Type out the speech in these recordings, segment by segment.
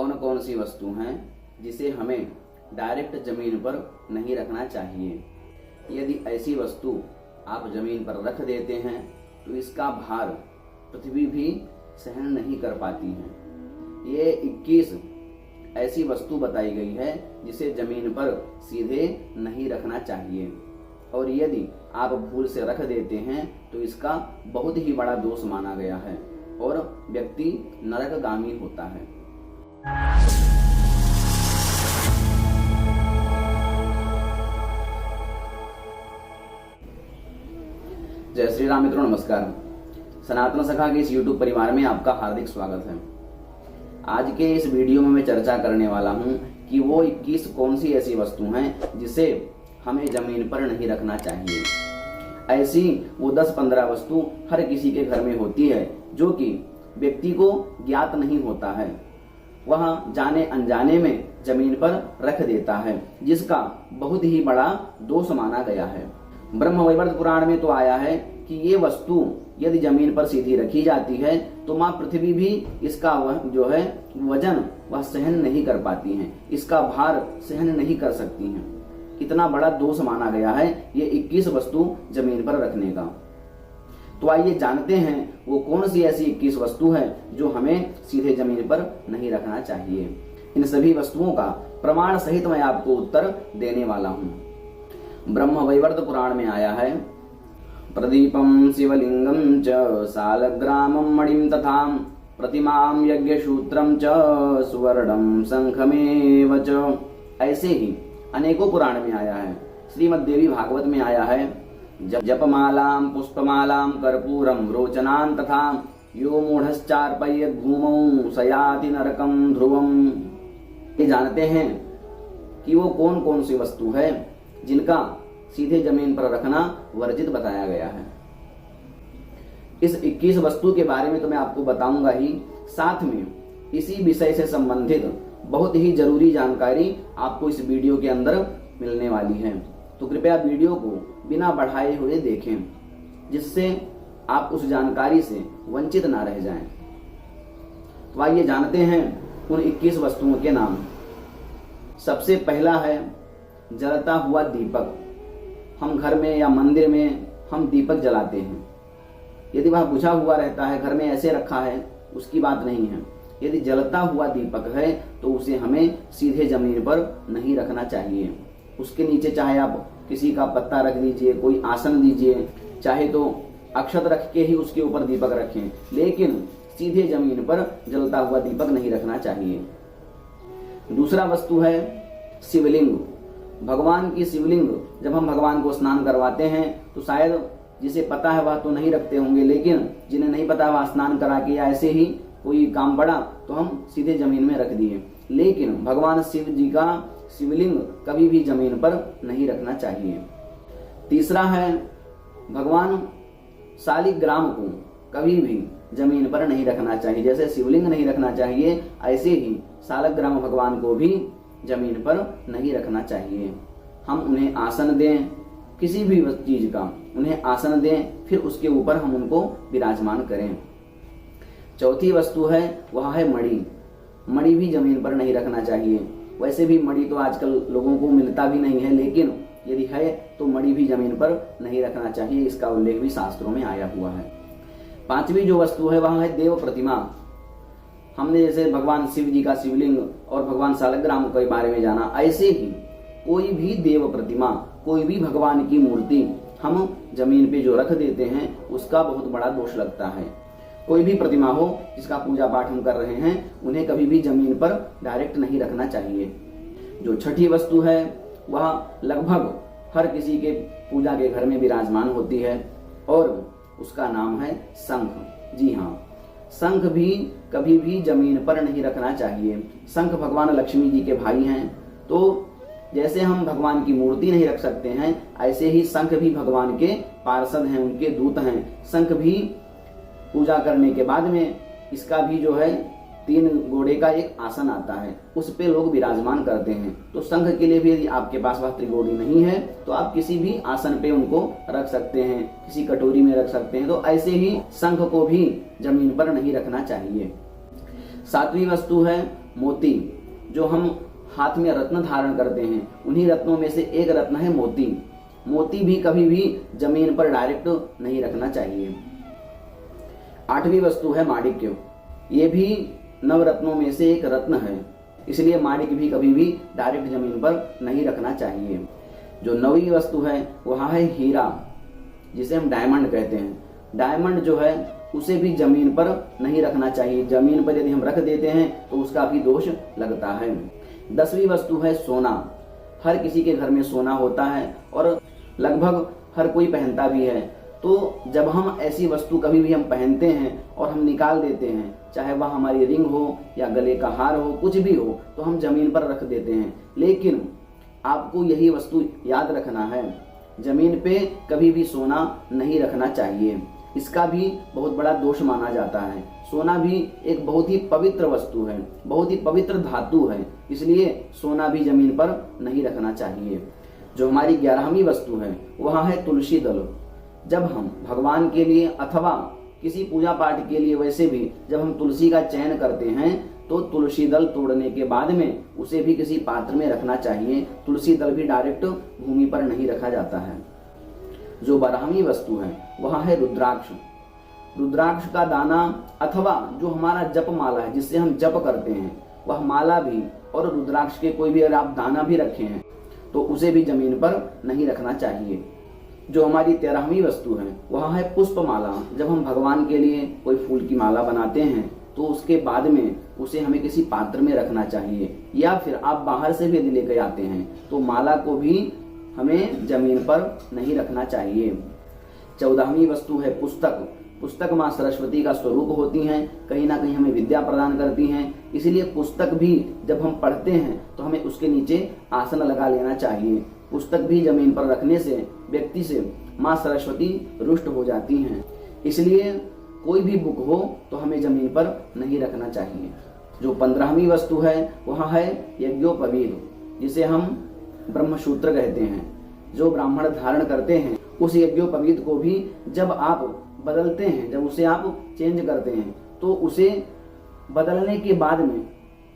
कौन कौन सी वस्तु हैं जिसे हमें डायरेक्ट जमीन पर नहीं रखना चाहिए। यदि ऐसी वस्तु आप जमीन पर रख देते हैं तो इसका भार पृथ्वी भी सहन नहीं कर पाती है। ये 21 ऐसी वस्तु बताई गई है जिसे जमीन पर सीधे नहीं रखना चाहिए, और यदि आप भूल से रख देते हैं तो इसका बहुत ही बड़ा दोष माना गया है और व्यक्ति नरकगामी होता है। जय श्री राम मित्रों, नमस्कार। सनातन सखा के इस YouTube परिवार में आपका हार्दिक स्वागत है। आज के इस वीडियो में मैं चर्चा करने वाला हूं कि वो 21 कौन सी ऐसी वस्तु हैं जिसे हमें जमीन पर नहीं रखना चाहिए। ऐसी वो 10-15 वस्तु हर किसी के घर में होती है जो कि व्यक्ति को ज्ञात नहीं होता है, वह जाने अनजाने में जमीन पर रख देता है, जिसका बहुत ही बड़ा दोष माना गया है। ब्रह्म वैवर्त पुराण में तो आया है कि ये वस्तु यदि जमीन पर सीधी रखी जाती है तो माँ पृथ्वी भी इसका जो है वजन वह सहन नहीं कर पाती हैं, इसका भार सहन नहीं कर सकती हैं। इतना बड़ा दोष माना गया है ये 21 वस्तु जमीन पर रखने का। तो आइए जानते हैं वो कौन सी ऐसी 21 वस्तु है जो हमें सीधे जमीन पर नहीं रखना चाहिए। इन सभी वस्तुओं का प्रमाण सहित मैं आपको उत्तर देने वाला हूँ। ब्रह्म वैवर्त पुराण में आया है, प्रदीपम शिवलिंगम च सालग्रामम मणिम तथा प्रतिमाम यज्ञसूत्रम च सुवर्णम शंखमेव च। ऐसे ही अनेकों पुराण में आया है। श्रीमद् देवी भागवत में आया है, जपमालाम पुष्पमालाम कर्पूरम रोचनान तथा यो मूढ़श्चार्पयेत् भूमौ सयाति नरकम ध्रुवम। ये जानते हैं कि वो कौन कौन सी वस्तु है जिनका सीधे जमीन पर रखना वर्जित बताया गया है। इस 21 वस्तु के बारे में तो मैं आपको बताऊंगा ही, साथ में इसी विषय से संबंधित बहुत ही जरूरी जानकारी आपको इस वीडियो के अंदर मिलने वाली है। तो कृपया वीडियो को बिना बढ़ाए हुए देखें, जिससे आप उस जानकारी से वंचित ना रह जाएं। तो आइए जानते हैं उन 21 वस्तुओं के नाम। सबसे पहला है जलता हुआ दीपक। हम घर में या मंदिर में हम दीपक जलाते हैं, यदि वह बुझा हुआ रहता है, घर में ऐसे रखा है, उसकी बात नहीं है। यदि जलता हुआ दीपक है तो उसे हमें सीधे जमीन पर नहीं रखना चाहिए। उसके नीचे चाहे आप किसी का पत्ता रख दीजिए, कोई आसन दीजिए, चाहे तो अक्षत रख के ही उसके ऊपर दीपक रखें, लेकिन सीधे जमीन पर जलता हुआ दीपक नहीं रखना चाहिए। दूसरा वस्तु है शिवलिंग। भगवान की शिवलिंग जब हम भगवान को स्नान करवाते हैं तो शायद जिसे पता है वह तो नहीं रखते होंगे, लेकिन जिन्हें नहीं पता वह स्नान करा के या ऐसे ही कोई काम पड़ा तो हम सीधे जमीन में रख दिए। लेकिन भगवान शिव जी का शिवलिंग कभी भी जमीन पर नहीं रखना चाहिए। तीसरा है भगवान शालिग्राम को कभी भी जमीन पर नहीं रखना चाहिए। जैसे शिवलिंग नहीं रखना चाहिए, ऐसे ही शालिग्राम भगवान को भी जमीन पर नहीं रखना चाहिए। हम उन्हें आसन दें, किसी भी चीज का उन्हें आसन दें, फिर उसके ऊपर हम उनको विराजमान करें। चौथी वस्तु है वह है मणि। मणि भी जमीन पर नहीं रखना चाहिए। वैसे भी मणि तो आजकल लोगों को मिलता भी नहीं है, लेकिन यदि है तो मणि भी जमीन पर नहीं रखना चाहिए। इसका उल्लेख भी शास्त्रों में आया हुआ है। पांचवी जो वस्तु है वह है देव प्रतिमा। हमने जैसे भगवान शिव जी का शिवलिंग और भगवान शालिग्राम के बारे में जाना, ऐसे ही कोई भी देव प्रतिमा, कोई भी भगवान की मूर्ति हम जमीन पे जो रख देते हैं उसका बहुत बड़ा दोष लगता है। कोई भी प्रतिमा हो जिसका पूजा पाठ हम कर रहे हैं, उन्हें कभी भी जमीन पर डायरेक्ट नहीं रखना चाहिए। जो छठी वस्तु है वह लगभग हर किसी के पूजा के घर में विराजमान होती है और उसका नाम है शंख। जी हाँ, शंख भी कभी भी जमीन पर नहीं रखना चाहिए। शंख भगवान लक्ष्मी जी के भाई हैं, तो जैसे हम भगवान की मूर्ति नहीं रख सकते हैं, ऐसे ही शंख भी भगवान के पार्षद हैं, उनके दूत हैं। शंख भी पूजा करने के बाद में इसका भी जो है 3 घोड़े का एक आसन आता है, उस पे लोग विराजमान करते हैं। तो शंख के लिए भी यदि आपके पास वह त्रिगोड़ी नहीं है तो आप किसी भी आसन पे उनको रख सकते हैं, किसी कटोरी में रख सकते हैं। तो ऐसे ही शंख को भी जमीन पर नहीं रखना चाहिए। 7वीं वस्तु है मोती, जो हम हाथ में रत्न धारण करते हैं, उन्हीं रत्नों में से एक रत्न है मोती। मोती भी कभी भी जमीन पर डायरेक्ट नहीं रखना चाहिए। 8वीं वस्तु है माणिक्य। ये भी नवरत्नों में से एक रत्न है, इसलिए माणिक्य भी कभी भी डायरेक्ट जमीन पर नहीं रखना चाहिए। जो 9वीं वस्तु है वह है हीरा, जिसे हम डायमंड कहते हैं। डायमंड जो है उसे भी जमीन पर नहीं रखना चाहिए। जमीन पर यदि हम रख देते हैं तो उसका भी दोष लगता है। 10वीं वस्तु है सोना। हर किसी के घर में सोना होता है और लगभग हर कोई पहनता भी है। तो जब हम ऐसी वस्तु कभी भी हम पहनते हैं और हम निकाल देते हैं, चाहे वह हमारी रिंग हो या गले का हार हो, कुछ भी हो, तो हम जमीन पर रख देते हैं। लेकिन आपको यही वस्तु याद रखना है, जमीन पे कभी भी सोना नहीं रखना चाहिए। इसका भी बहुत बड़ा दोष माना जाता है। सोना भी एक बहुत ही पवित्र वस्तु है, बहुत ही पवित्र धातु है, इसलिए सोना भी जमीन पर नहीं रखना चाहिए। जो हमारी 11वीं वस्तु है वह है तुलसी दल। जब हम भगवान के लिए अथवा किसी पूजा पाठ के लिए, वैसे भी जब हम तुलसी का चयन करते हैं तो तुलसी दल तोड़ने के बाद में उसे भी किसी पात्र में रखना चाहिए। तुलसी दल भी डायरेक्ट भूमि पर नहीं रखा जाता है। जो 12वीं वस्तु है वह है रुद्राक्ष। रुद्राक्ष का दाना अथवा जो हमारा जप माला है, जिससे हम जप करते हैं, वह माला भी और रुद्राक्ष के कोई भी अगर आप दाना भी रखे हैं तो उसे भी जमीन पर नहीं रखना चाहिए। जो हमारी 13वीं वस्तु है वह है पुष्पमाला। जब हम भगवान के लिए कोई फूल की माला बनाते हैं तो उसके बाद में उसे हमें किसी पात्र में रखना चाहिए, या फिर आप बाहर से भी यदि लेकर आते हैं तो माला को भी हमें जमीन पर नहीं रखना चाहिए। 14वीं वस्तु है पुस्तक। पुस्तक माँ सरस्वती का स्वरूप होती हैं, कहीं ना कहीं हमें विद्या प्रदान करती हैं, इसलिए पुस्तक भी जब हम पढ़ते हैं तो हमें उसके नीचे आसन लगा लेना चाहिए। पुस्तक भी जमीन पर रखने से व्यक्ति से माँ सरस्वती रुष्ट हो जाती हैं, इसलिए कोई भी बुक हो तो हमें जमीन पर नहीं रखना चाहिए। जो 15वीं वस्तु है वह है यज्ञोपवीत, जिसे हम ब्रह्मसूत्र कहते हैं। जो ब्राह्मण धारण करते हैं उस यज्ञोपवीत को भी जब आप बदलते हैं, जब उसे आप चेंज करते हैं, तो उसे बदलने के बाद में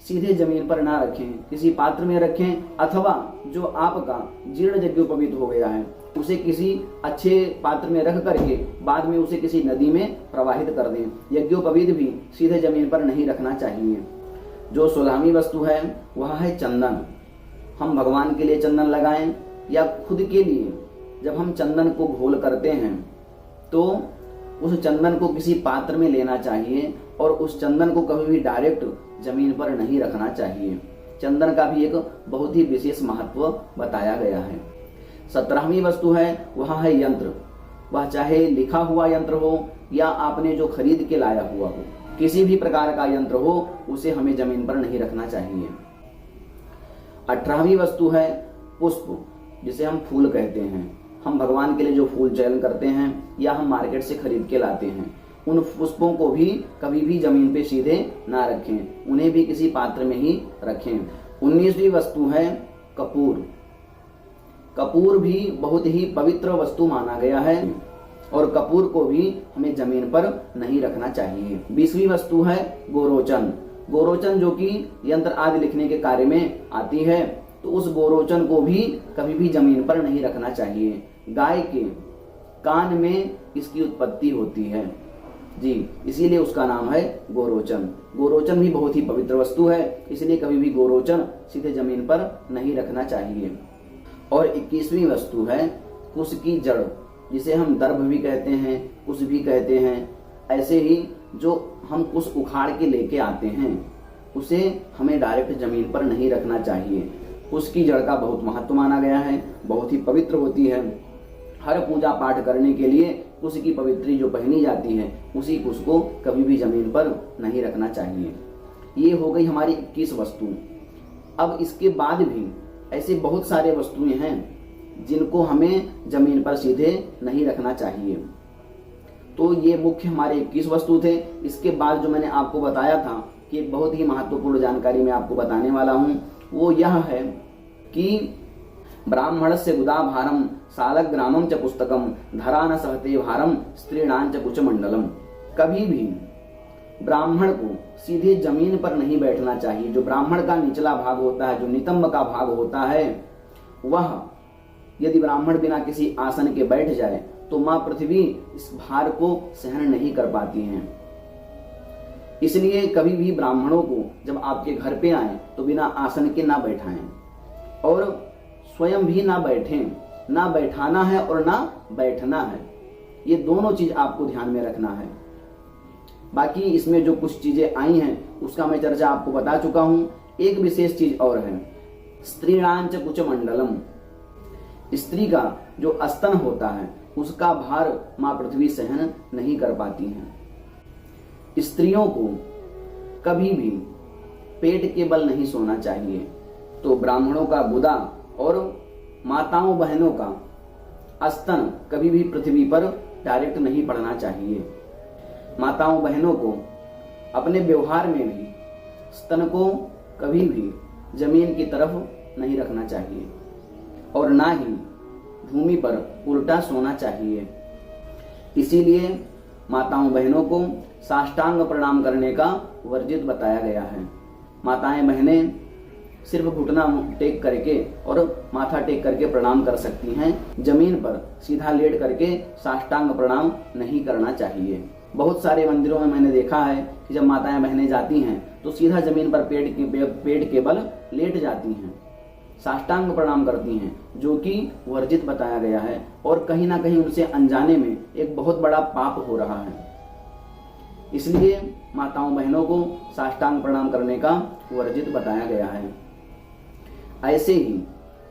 सीधे जमीन पर ना रखें, किसी पात्र में रखें, अथवा जो आपका जीर्ण यज्ञोपवीत हो गया है उसे किसी अच्छे पात्र में रख करके बाद में उसे किसी नदी में प्रवाहित कर दें। यज्ञोपवीत भी सीधे जमीन पर नहीं रखना चाहिए। जो 16वीं वस्तु है वह है चंदन। हम भगवान के लिए चंदन लगाएं या खुद के लिए जब हम चंदन को घोल करते हैं तो उस चंदन को किसी पात्र में लेना चाहिए और उस चंदन को कभी भी डायरेक्ट जमीन पर नहीं रखना चाहिए। चंदन का भी एक बहुत ही विशेष महत्व बताया गया है। 17वीं वस्तु है वह है यंत्र। वह चाहे लिखा हुआ यंत्र हो या आपने जो खरीद के लाया हुआ हो, किसी भी प्रकार का यंत्र हो उसे हमें जमीन पर नहीं रखना चाहिए। 18वीं वस्तु है पुष्प, जिसे हम फूल कहते हैं। हम भगवान के लिए जो फूल चयन करते हैं या हम मार्केट से खरीद के लाते हैं, उन पुष्पों को भी कभी भी जमीन पे सीधे ना रखें, उन्हें भी किसी पात्र में ही रखें। 19वीं वस्तु है कपूर। कपूर भी बहुत ही पवित्र वस्तु माना गया है और कपूर को भी हमें जमीन पर नहीं रखना चाहिए। 20वीं वस्तु है गोरोचन। गोरोचन जो कि यंत्र आदि लिखने के कार्य में आती है, तो उस गोरोचन को भी कभी भी जमीन पर नहीं रखना चाहिए। गाय के कान में इसकी उत्पत्ति होती है जी, इसीलिए उसका नाम है गोरोचन। गोरोचन भी बहुत ही पवित्र वस्तु है, इसलिए कभी भी गोरोचन सीधे जमीन पर नहीं रखना चाहिए। और 21वीं वस्तु है कुश की जड़, जिसे हम दर्भ भी कहते हैं, कुश भी कहते हैं। ऐसे ही जो हम कुश उखाड़ के लेके आते हैं उसे हमें डायरेक्ट जमीन पर नहीं रखना चाहिए। कुश की जड़ का बहुत महत्व माना गया है, बहुत ही पवित्र होती है। हर पूजा पाठ करने के लिए कुश की पवित्री जो पहनी जाती है उसी कुश को कभी भी जमीन पर नहीं रखना चाहिए। ये हो गई हमारी 21 वस्तु। अब इसके बाद भी ऐसे बहुत सारे वस्तुएं हैं जिनको हमें जमीन पर सीधे नहीं रखना चाहिए। तो ये मुख्य हमारे 21 वस्तु थे। इसके बाद जो मैंने आपको बताया था कि एक बहुत ही महत्वपूर्ण जानकारी मैं आपको बताने वाला हूँ, वो यह है कि ब्राह्मणस्य गुदाभारम सालग्रामम च पुस्तकम धरा न सहते भारम स्त्रीणां च कुचमंडलम। कभी भी ब्राह्मण को सीधे जमीन पर नहीं बैठना चाहिए। जो ब्राह्मण का निचला भाग होता है, जो नितंब का भाग होता है, वह यदि ब्राह्मण बिना किसी आसन के बैठ जाए तो मां पृथ्वी इस भार को सहन नहीं कर पाती हैं। इसलिए कभी भी ब्राह्मणों को जब आपके घर पे आए तो बिना आसन के ना बैठाएं और स्वयं भी ना बैठें। ना बैठाना है और ना बैठना है, ये दोनों चीज आपको ध्यान में रखना है। बाकी इसमें जो कुछ चीजें आई हैं उसका मैं चर्चा आपको बता चुका हूं। एक विशेष चीज और है, स्त्रीणांच कुच मंडलम। स्त्री का जो स्तन होता है उसका भार मां पृथ्वी सहन नहीं कर पाती हैं। स्त्रियों को कभी भी पेट के बल नहीं सोना चाहिए। तो ब्राह्मणों का गुदा और माताओं बहनों का स्तन कभी भी पृथ्वी पर डायरेक्ट नहीं पड़ना चाहिए। माताओं बहनों को अपने व्यवहार में भी स्तन को कभी भी जमीन की तरफ नहीं रखना चाहिए और ना ही भूमि पर उल्टा सोना चाहिए। इसीलिए माताओं बहनों को साष्टांग प्रणाम करने का वर्जित बताया गया है। माताएं बहनें सिर्फ घुटना टेक करके और माथा टेक करके प्रणाम कर सकती हैं। जमीन पर सीधा लेट करके साष्टांग प्रणाम नहीं करना चाहिए। बहुत सारे मंदिरों में मैंने देखा है कि जब माताएं बहनें जाती हैं तो सीधा जमीन पर पेट के बल लेट जाती हैं, साष्टांग प्रणाम करती हैं, जो कि वर्जित बताया गया है और कहीं ना कहीं उनसे अनजाने में एक बहुत बड़ा पाप हो रहा है। इसलिए माताओं बहनों को साष्टांग प्रणाम करने का वर्जित बताया गया है। ऐसे ही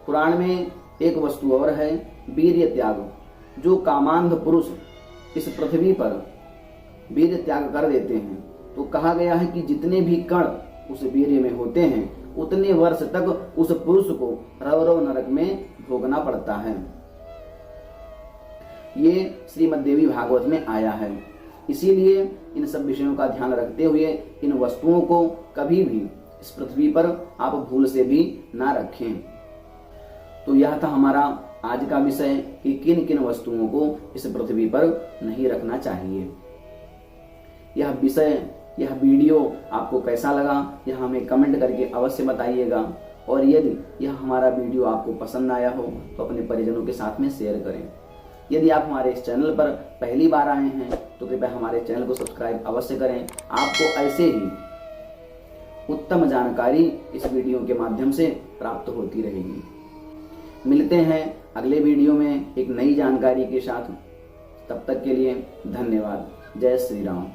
पुराण में एक वस्तु और है, वीर्य त्याग। जो कामांध पुरुष इस पृथ्वी पर वीर्य त्याग कर देते हैं तो कहा गया है कि जितने भी कण उस वीर्य में होते हैं उतने वर्ष तक उस पुरुष को रौरव नरक में भोगना पड़ता है। ये श्रीमद् देवी भागवत में आया है। इसीलिए इन सब विषयों का ध्यान रखते हुए इन वस्तुओं को कभी भी इस पृथ्वी पर आप भूल से भी ना रखें। तो यह था हमारा आज का विषय कि किन किन वस्तुओं को इस पृथ्वी पर नहीं रखना चाहिए। यह विषय, यह वीडियो आपको कैसा लगा यह हमें कमेंट करके अवश्य बताइएगा और यदि यह हमारा वीडियो आपको पसंद आया हो तो अपने परिजनों के साथ में शेयर करें। यदि आप हमारे इस चैनल पर पहली बार आए हैं तो कृपया हमारे चैनल को सब्सक्राइब अवश्य करें। आपको ऐसे ही उत्तम जानकारी इस वीडियो के माध्यम से प्राप्त होती रहेगी। मिलते हैं अगले वीडियो में एक नई जानकारी के साथ। तब तक के लिए धन्यवाद। जय श्री राम।